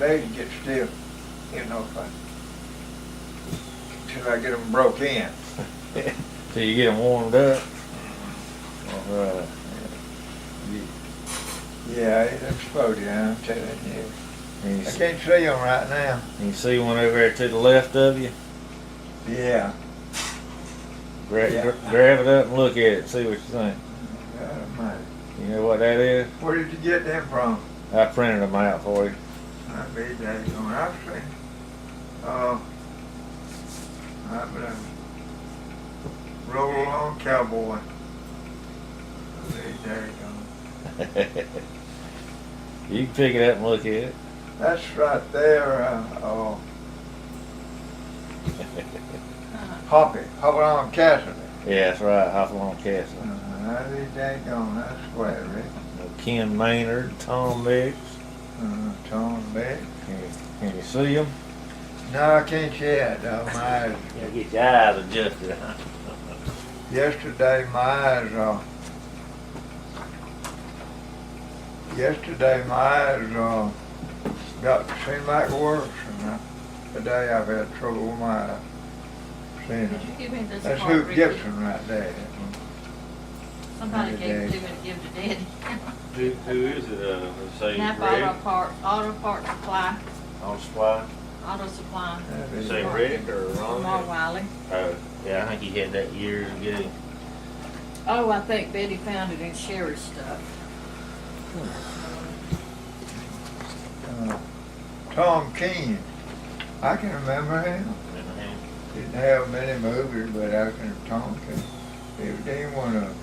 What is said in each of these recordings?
legs get stiff, you know, till I get them broke in. Till you get them warmed up. All right. Yeah, it exploded, I'm telling you. And I you, can't see them right now. you see one over there to the left of you? Yeah. Yeah. Grab it up and look at it, see what you think. God almighty. You know what that is? Where did you get them from? I printed them out for you. I made that going. I've seen. I've been roll along cowboy. I made that going. You can pick it up and look at it. That's right there. Hoppy on Cassidy. Yeah, that's right, Hopalong Castle. I made that going. That's square, Rick. Ken Maynard, Tom Mix. Tom Beck. Can you see them? No, I can't see it. My eyes. Yeah, get your eyes adjusted. Yesterday, my eyes got to seem like worse, and today I've had trouble with my eyes. Seeing Did you give me this that's part, Hoop Ricky? Gibson right there. Somebody gave it to me to give to Daddy. Who is it? Let's say Napa Auto Parts Supply, on supply. Auto Supply. Say Rick or Lamar Ron? Wiley. Oh, yeah, I think he had that years ago. Oh, I think Betty found it in Sherry's stuff. Tom Keene, I can remember him. Didn't have many movies, but I can Tom Keene. He was one of them.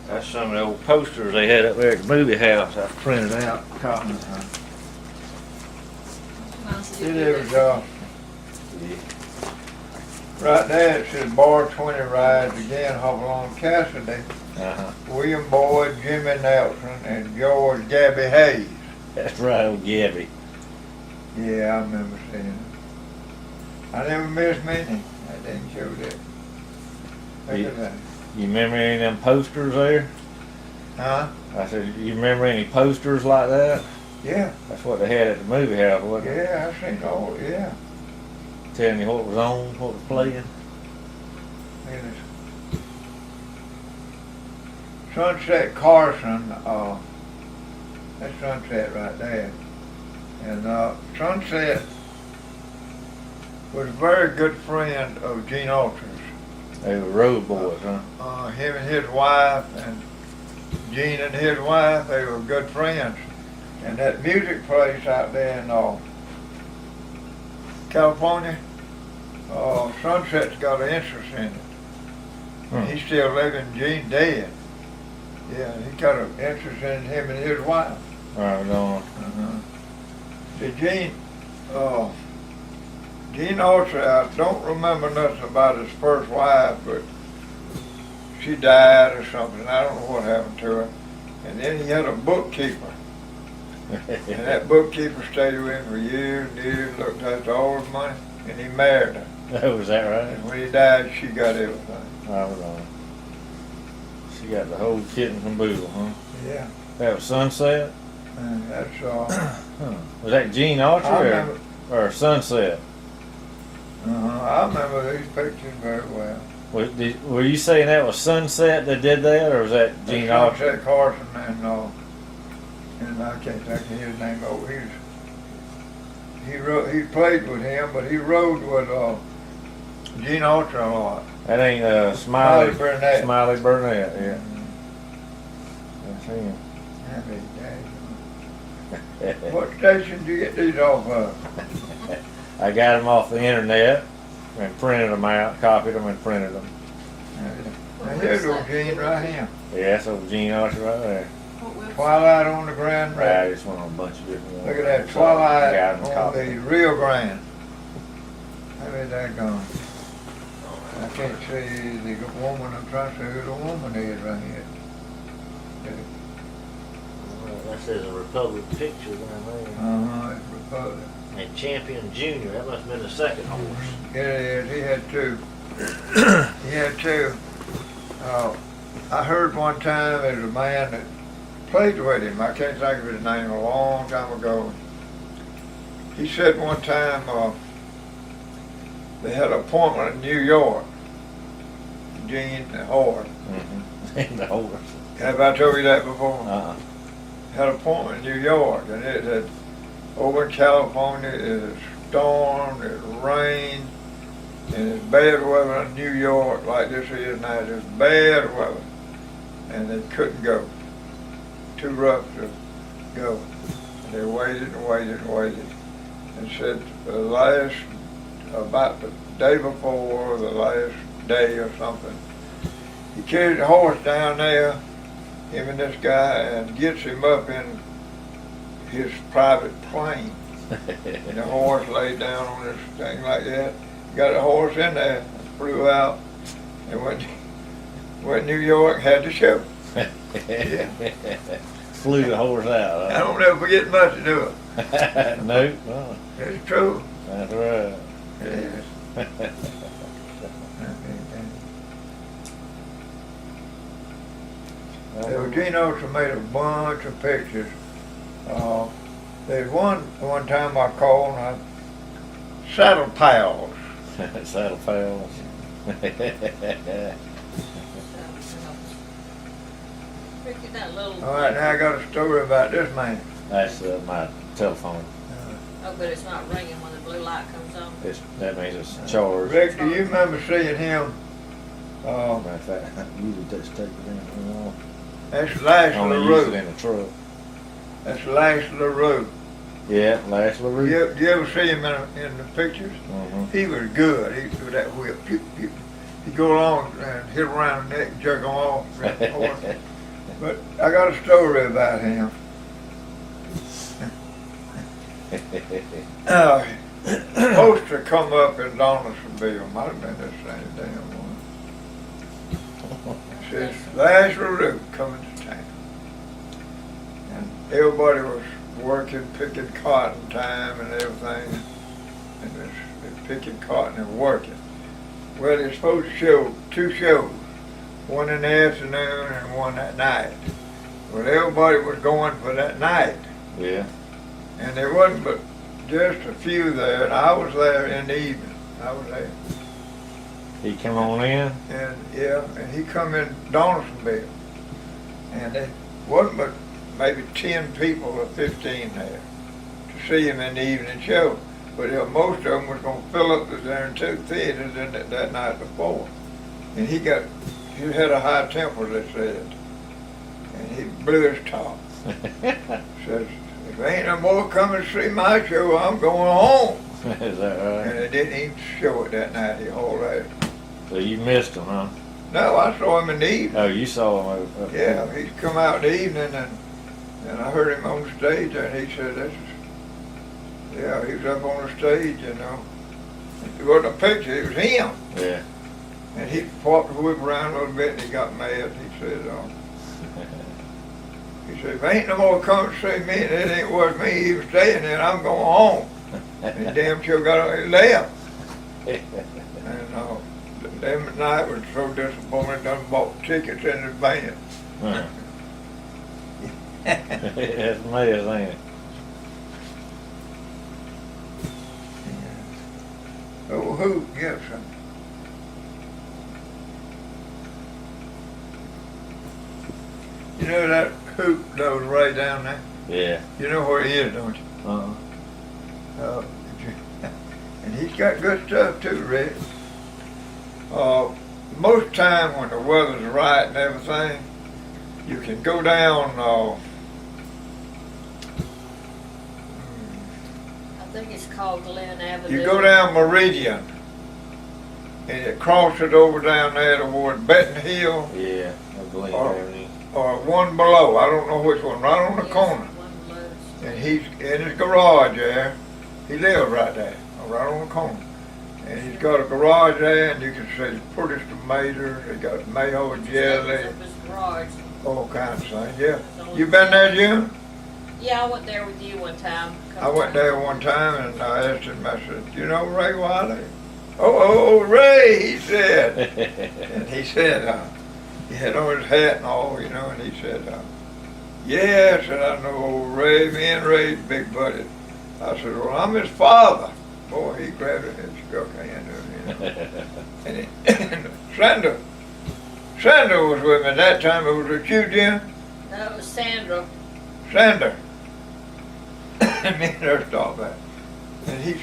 That's some of the old posters they had up there at the movie house. I printed out copies. It was right there. It says Bar 20 rides again. Hopalong Cassidy. Uh-huh. William Boyd, Jimmy Nelson, and George Gabby Hayes. That's right, old Gabby. Yeah, I remember seeing it. I never missed many. I didn't show that. Look at that. You remember any of them posters there? Huh? I said, you remember any posters like that? Yeah. That's what they had at the movie house, wasn't it? Yeah, I seen all. Yeah. Telling you what was on, what was playing. And Sunset Carson, that's Sunset right there. And Sunset was a very good friend of Gene Autry's. They were road boys, huh? Him and his wife, and Gene and his wife, they were good friends. And that music place out there in California, Sunset's got an interest in it. He's still living, Gene dead. Yeah, he got an interest in him and his wife. Right on. See, Gene Autry, I don't remember nothing about his first wife, but she died or something. I don't know what happened to her. And then he had a bookkeeper. And that bookkeeper stayed with him for years and years, looked after all his money, and he married her. Oh, was that right? And when he died, she got everything. Right on. She got the whole kit and caboodle, huh? Yeah. That was Sunset? And that's, Was that Gene Autry or Sunset? I remember these pictures very well. Were you saying that was Sunset that did that, or was that Gene Autry? Sunset Carson and I can't think of his name. He played with him, but he rode with Gene Autry a lot. That ain't Smiley Burnett. Smiley Burnett, yeah. That's him. What station do you get these off of? I got them off the internet and printed them out, copied them and printed them. Now here's old Gene right here. Yeah, that's old Gene Autry right there. Twilight on the Grand Right, I Rapids. just went on a bunch of different ones. Look at that, Twilight Got 'em on copied. the Rio Grande. How is that going? I can't see the woman. I'm trying to see who the woman is right here. That says a Republic picture down there. It's Republic. And Champion Junior, that must have been the second horse. Yeah, it is. He had two. He had two. I heard one time there's a man that played with him. I can't think of his name, a long time ago. he said one time, they had an appointment in New York, Gene Howard. Mm-hmm. The horse. Have I told you that before? Had an appointment in New York, and it had, over in California, it stormed, it rained, and it's bad weather in New York like this is now. It's bad weather, and they couldn't go. Too rough to go. And they waited and waited and waited, and said about the day before, the last day or something, he carried the horse down there, him and this guy, and gets him up in his private plane. And the horse laid down on this thing like that. Got the horse in there, flew out, and went New York, had the show. Yeah. Flew the horse out. I don't ever forget much to do it. Huh? No. It's true. That's right. It is. Gene made a bunch of pictures. There's one time I called and Saddle Pals. Saddle pals. Ricky, that little. All right, now I got a story about this man. That's my telephone. Oh, but it's not ringing when the blue light comes on. That means it's charged. Rick, do you remember seeing him? Matter of fact, you would just take it in. That's Lash Only use it LaRue. in the truck. That's Lash LaRue. Yeah, Lash LaRue. You ever see him in the pictures? Mm-hmm. He was good. He do that whip. He'd go along and hit around the neck, jerk him off. That horse. But I got a story about him. Poster come up in Donaldsonville. Might have been this same damn one. It says, Lash LaRue coming to town. And everybody was working, picking cotton time and everything. And they're picking cotton and working. Well, they're supposed to show 2 shows. One in the afternoon and one at night. Well, everybody was going for that night. Yeah. And there wasn't but just a few there, and I was there in the evening. I was there. He come on in. And yeah, and he come in Donaldsonville. And there wasn't but maybe 10 people or 15 there to see him in the evening show. But most of them was going to fill up there in 2 theaters in that night before. And he had a high temper, they said. And he blew his top. Says, if there ain't no more coming to see my show, I'm going home. Is that right? And they didn't even show it that night, the whole day. So you missed him, huh? No, I saw him in the evening. Oh, you saw him. Yeah, he'd come out in the evening, and I heard him on the stage, and he said, yeah, he was up on the stage, you know. It wasn't a picture, it was him. Yeah. And he popped the whip around a little bit, and he got mad. He said, if ain't no more coming to see me, and it ain't worth me even staying there, I'm going home. And he damn sure got on and left. And them at night was so disappointed, done bought tickets in advance. Huh. That's amazing, ain't it? Oh, who gets him? You know that hoop goes right down there? Yeah. You know where he is, don't you? Uh-huh. And he's got good stuff too, Rick. Most time when the weather's right and everything, you can go down, I think it's called Glen Avenue. you go down Meridian, and you cross it over down there toward Benton Hill, Yeah. I believe Oh. Avenue. or one below, I don't know which one, right on the Yes, corner. one below. And he's in his garage there. He lives right there, right on the corner. And he's got a garage there, and you can see pretty tomatoes. He got mayo and jelly, Up his garage. all kinds of things. Yeah. You been there, Jim? Yeah, I went there with you one time. I went there one time, and I asked him. I said, "You know Ray Wiley?" Oh, Ray, he said. And he said, he had on his hat and all, you know, and he said, yeah, I said, I know old Ray, me and Ray's big buddy. I said, well, I'm his father. Boy, he grabbed it and shook hand with me. And Sandra was with me that time. It was with you, Jim? No, it was Sandra. Sander. And me and her stopped back. And he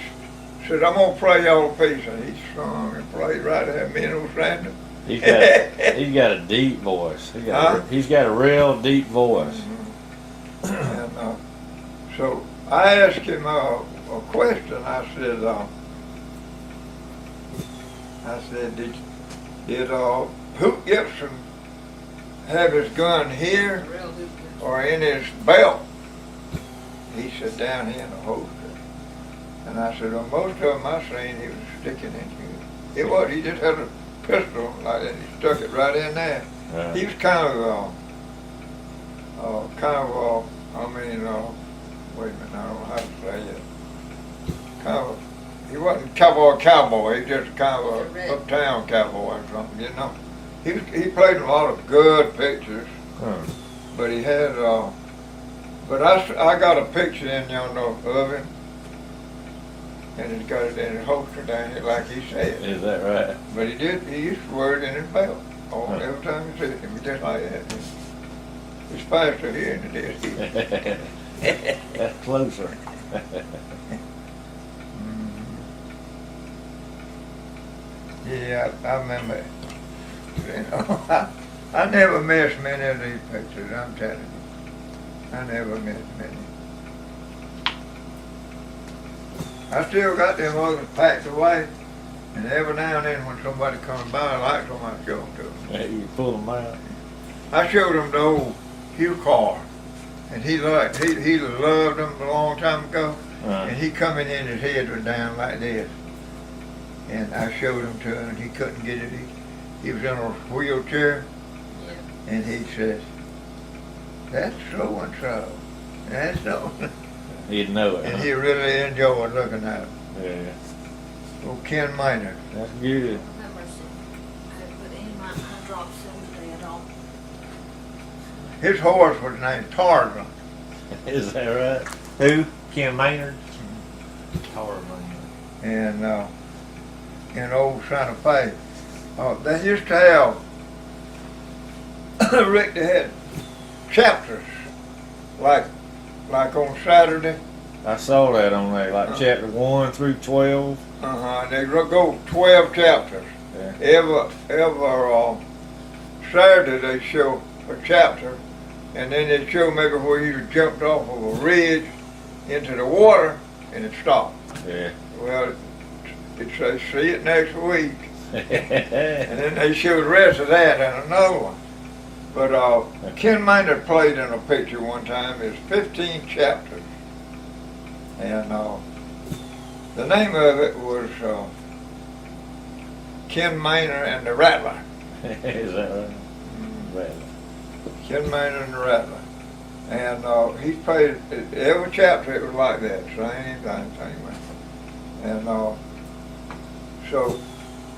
said, I'm gonna play y'all a piece. And he sung and played right there, me and old Sander. He's got a deep voice. He's got a real deep voice. And so I asked him a question. I said, did Hoot Gibson have his gun here Real hoop. or in his belt? He said, down here in the holster. And I said, well, most of them I seen he was sticking into it. It was, he just had a pistol like that, and he stuck it right in there. He was kind of, wait a minute, I don't know how to say it. He wasn't cowboy, he was just kind of a uptown cowboy or something, you know. He played in a lot of good pictures, but he had, but I got a picture in yonder of him, and he's got it in his holster down here like he said. Is that right? But he used to wear it in his belt every time he said him, just like that. It's faster here than it is. That's closer. Yeah, I remember. You know, I never miss many of these pictures, I'm telling you. I never miss many. I still got them others packed away, and every now and then when somebody comes by, I like them, I show them to them. Yeah, you pull them out. I showed him the old Hugh Carr, and he loved them a long time ago, and he coming in, his head was down like this. And I showed him to him, and he couldn't get it. He was in a wheelchair, and he said, that's so-and-so. That's so. He'd know it. And he really enjoyed looking at him. Yeah. Old Ken Maynard. That's good. His horse was named Tarzan. Is that right? Who? Ken Maynard? Tarzan. And in old Santa Fe. They used to have, Rick, they had chapters, like on Saturday. I saw that on there, like chapter 1 through 12. And they go 12 chapters. Yeah. Every Saturday they show a chapter, and then they show maybe where you jumped off of a ridge into the water, and it stopped. Yeah. Well, it says, see it next week. And then they show the rest of that and another one. But Ken Maynard played in a picture one time. It's 15 chapters. And the name of it was Ken Maynard and the Rattler. Is that right? Rattler. Ken Maynard and the Rattler. And he played, every chapter it was like that, same thing. And so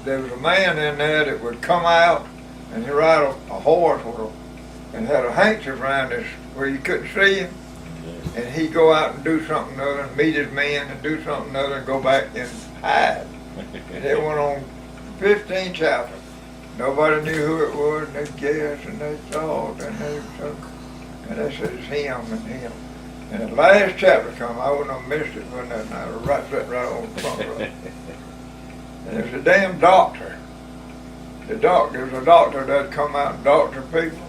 there was a man in there that would come out and he'd ride a horse and had a handkerchief around his where you couldn't see him. And he'd go out and do something other and meet his men and do something other and go back and hide. And it went on 15 chapters. Nobody knew who it was, and they guessed and they thought and they said it's him and him. And the last chapter come, I wouldn't have missed it when I was sitting right on the front row. And there's a damn doctor. There's a doctor that'd come out and doctor people.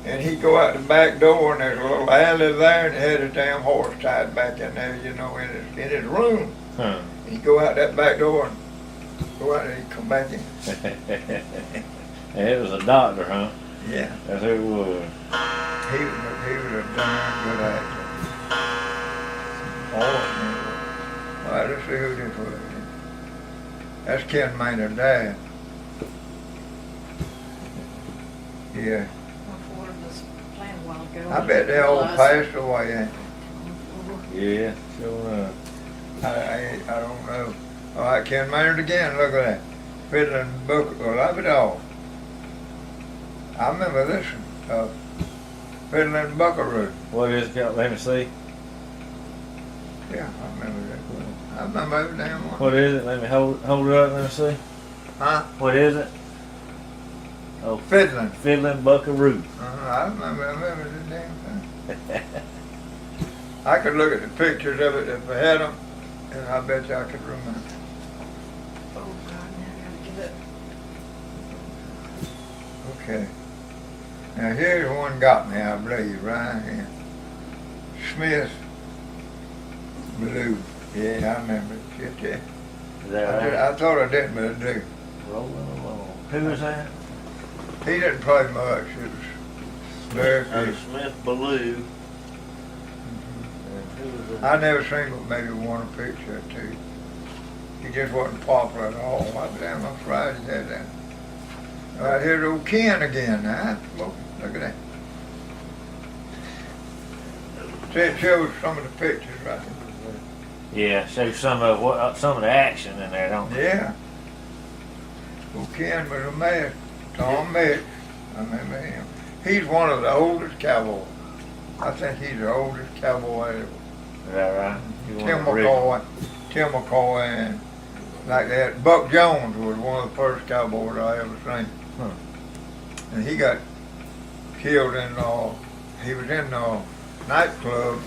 And he'd go out the back door, and there's a little alley there, and he had his damn horse tied back in there, you know, in his room. Huh. He'd go out that back door and go out and he'd come back in. It was a doctor, huh? Yeah. That's who it was. He was a darn good actor. All right, let's see who this was. That's Ken Maynard's dad. Yeah. I bet they all passed away, ain't they? Yeah, sure enough. I don't know. All right, Ken Maynard again, look at that. Fiddling book, well, I it all. I remember this one, Fiddling Buckaroo. What is it called? Let me see. Yeah, I remember that one. I remember every damn one. What is it? Let me hold it up. Let me see. Huh? What is it? Oh, Fiddling. Fiddling Buckaroo. I remember the damn thing. I could look at the pictures of it if I had them, and I bet you I could remember. Oh, God, now I gotta get up. Okay. Now here's one got me, I believe, right here. Smith Blue. Yeah, I remember it. Shit, yeah. Is that right? I thought I didn't, but I do. Rolling along. Who is that? He didn't play much. It was very few. Smith Ballou. And who was I never seen but maybe one picture or two. He just wasn't popular at all. Why damn, I'm surprised he had that. All right, here's old Ken again now. Look at that. See, it shows some of the pictures right there. Yeah, show some of the action in there, don't it? Yeah. Old Ken was a mess. Tom Mix, I remember him. He's one of the oldest cowboys. I think he's the oldest cowboy ever. Is that right? You Tim want the original? McCoy, and like that. Buck Jones was one of the first cowboys I ever seen. Huh. And he got killed he was in a nightclub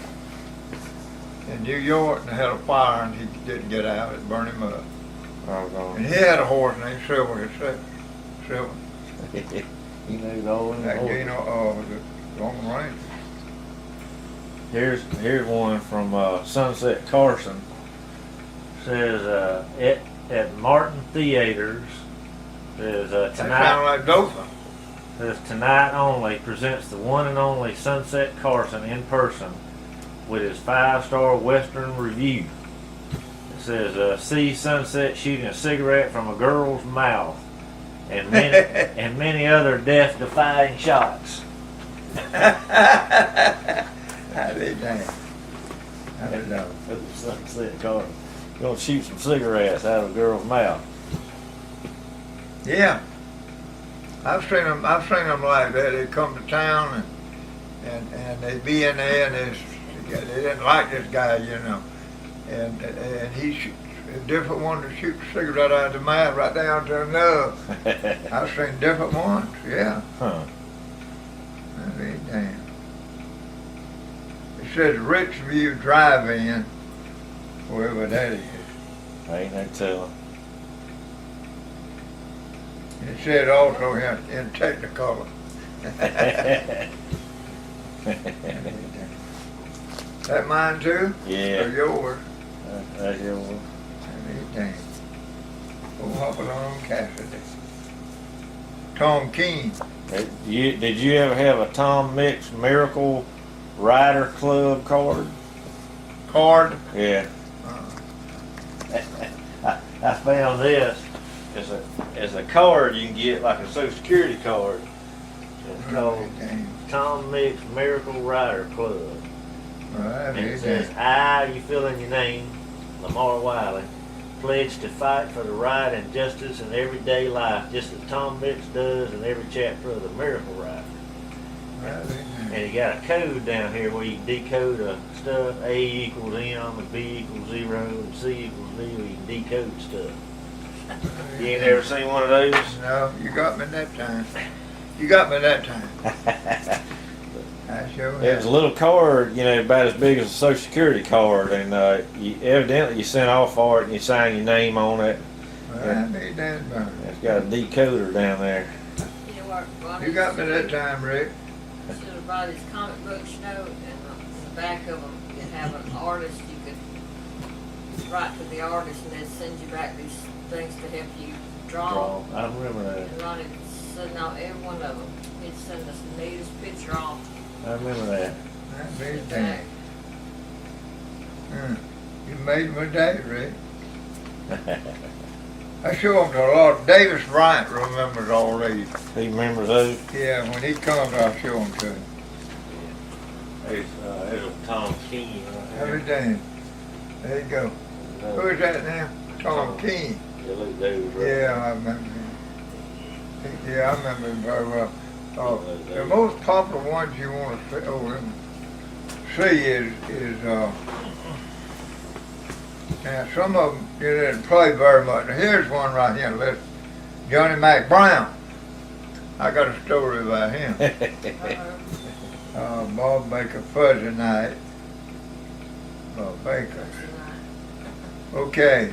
in New York and had a fire and he didn't get out. It burned him up. Oh, And he had a horse named Silver himself. Silver. You know the old Like, one. you know, the Lone Ranger. Here's one from Sunset Carson. Says at Martin Theaters. Says That tonight. sound like Dothan. Says tonight only presents the one and only Sunset Carson in person with his 5-star Western review. It says see Sunset shooting a cigarette from a girl's mouth and many other death-defying shots. I did that. I don't know. Sunset Carson. Gonna shoot some cigarettes out of a girl's mouth. Yeah. I've seen them like that. They come to town and they be in there and they didn't like this guy, you know. And he a different one to shoot the cigarette out of the mouth right down to the nub. I've seen different ones, yeah. Huh. I mean, damn. It says Richview Drive-In, wherever that is. Ain't no telling. It said also in Technicolor. That mine too? Yeah. Or yours? That's your one. I mean, damn. Old Hopalong Cassidy. Tom Keene. Did you ever have a Tom Mix Miracle Rider Club card? Card. Yeah. I found this. It's a card you can get, like a Social Security card. It's called Damn. Tom Mix Miracle Rider Club. Right, And it says, I, you fill in your name, Lamar Wiley, pledge to fight for the right and justice in everyday life, just as Tom Mix does in every chapter of the Miracle Rider. And he got a code down here where you can decode stuff. A equals M, and B equals 0, and C equals D. You can decode stuff. You ain't ever seen one of those? No, you got me that time. You got me that time. I sure It was a little card, you know, about as big as a Social Security card, and evidently you sent off for it and you signed your name on it. I need that burn. It's got a decoder down there. You know what, Ronnie? You got me that time, Rick. Should have bought these comic books, you know, and in the back of them, you'd have an artist, you could write to the artist and they'd send you back these things to help you draw. I remember that. And Ronnie sent out every one of them. He'd send us the neatest picture off. I remember that. I the need back. that. You made my day, Rick. I show him to a lot. Davis Bryant remembers all these. He remembers those. Yeah, when he comes, I'll show him to him. There's a Tom Keene right Every there. day. There you go. Who is that now? Tom Keene. Yeah, look, those right Yeah, I remember him. Yeah, I remember him very well. The most popular ones you want to see is Now, some of them you didn't play very much. Now, here's one right here. Listen, Johnny Mac Brown. I got a story about him. Bob Baker Fuzzy Night. Bob Baker. Okay.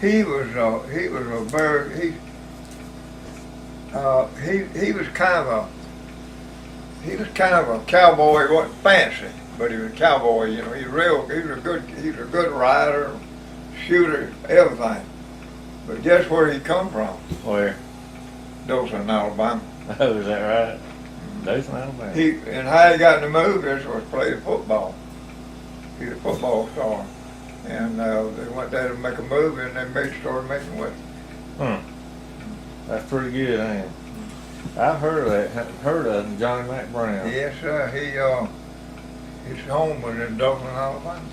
He was a very he was kind of a cowboy. He wasn't fancy, but he was a cowboy. You know, he was a good rider, shooter, everything. But guess where he come from? Where? Dothan, Alabama. Oh, is that right? Dothan, Alabama. And how he got in the movies was playing football. He was a football star. And they went there to make a movie, and they started making with him. That's pretty good, ain't it? I've heard of that. Heard of Johnny Mac Brown. Yes, sir. His home was in Dothan, Alabama.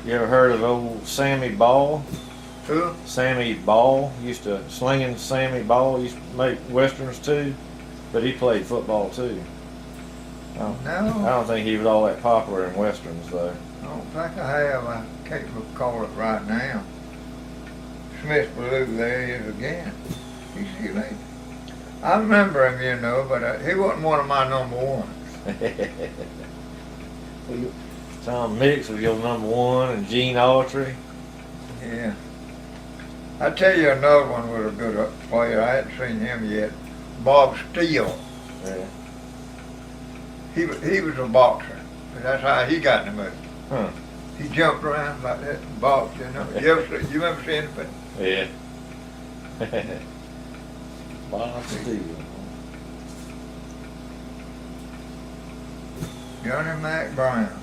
You ever heard of old Sammy Ball? Who? Sammy Ball slinging Sammy Ball used to make westerns too, but he played football too. I No, don't think he was all that popular in westerns though. I don't think I have. I can't recall it right now. Smith Blue, there he is again. He's late. I remember him, you know, but he wasn't one of my number ones. Tom Mix was your number one, and Gene Autry. Yeah. I tell you another one was a good player. I hadn't seen him yet. Bob Steele. Yeah. He was a boxer. That's how he got in the movie. Huh. He jumped around like that and boxed, you know. You ever seen it? Yeah. Bob Steele. Johnny Mac Brown.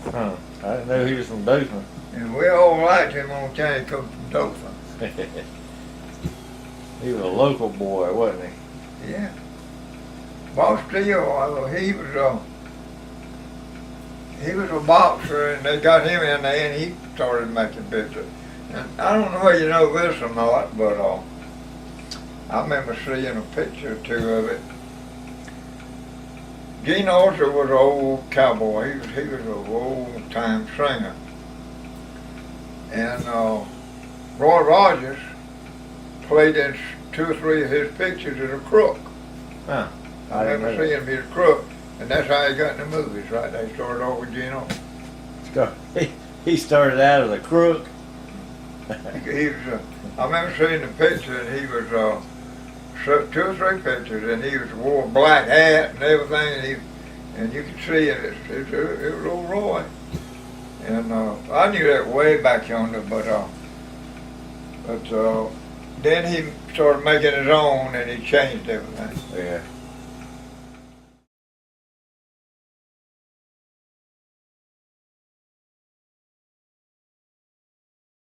Huh. I didn't know he was from Dothan. And we all liked him on time he come from Dothan. He was a local boy, wasn't he? Yeah. Bob Steele, he was a boxer, and they got him in there, and he started making pictures. And I don't know whether you know this or not, but I remember seeing a picture or two of it. Gene Autry was an old cowboy. He was an old-time singer. And Roy Rogers played in 2 or 3 of his pictures as a crook. Huh. I remember seeing him be a crook, and that's how he got in the movies, right? They started off with Gene Autry. He started out as a crook. He was. I remember seeing the picture, and he was 2 or 3 pictures, and he wore a black hat and everything, and you could see it. It was old Roy. And I knew that way back yonder, but then he started making his own, and he changed everything. Yeah.